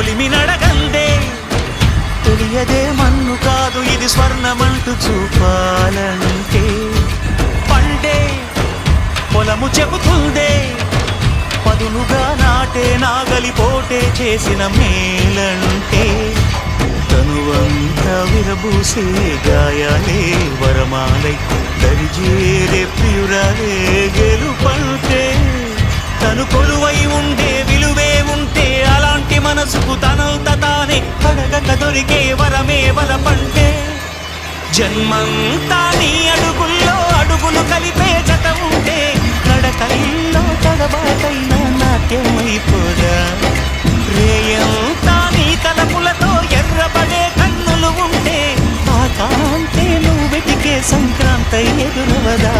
కొలిమి నడగందే తెలియదే మన్ను కాదు ఇది స్వర్ణమంటూ చూపాలంటే పండే పొలము చెబుతుందే పదునుగా నాటే నాగలి పోటే చేసిన మేలంటే తనువంతా విరబూసే గాయాలే వరమాలై దరిజేరే ప్రియురాలే గెలుపంటే తను కొలువై ఉండే విలువే ఉంటే అలాంటి మనసుకు తనంత తానే అడగక దొరికే వరమే వరపంటే జన్మంతా నీ అడుగుల్లో అడుగులు కలిపే జత ఉంటే నడకల్లో తడబాటైన నాట్యమైపోదా రేయంతా నీ తలపులతో ఎర్రబడే కన్నులు ఉంటే ఆ కాంతే నువ్వు వెతికే సంక్రాంతి ఎదురవదా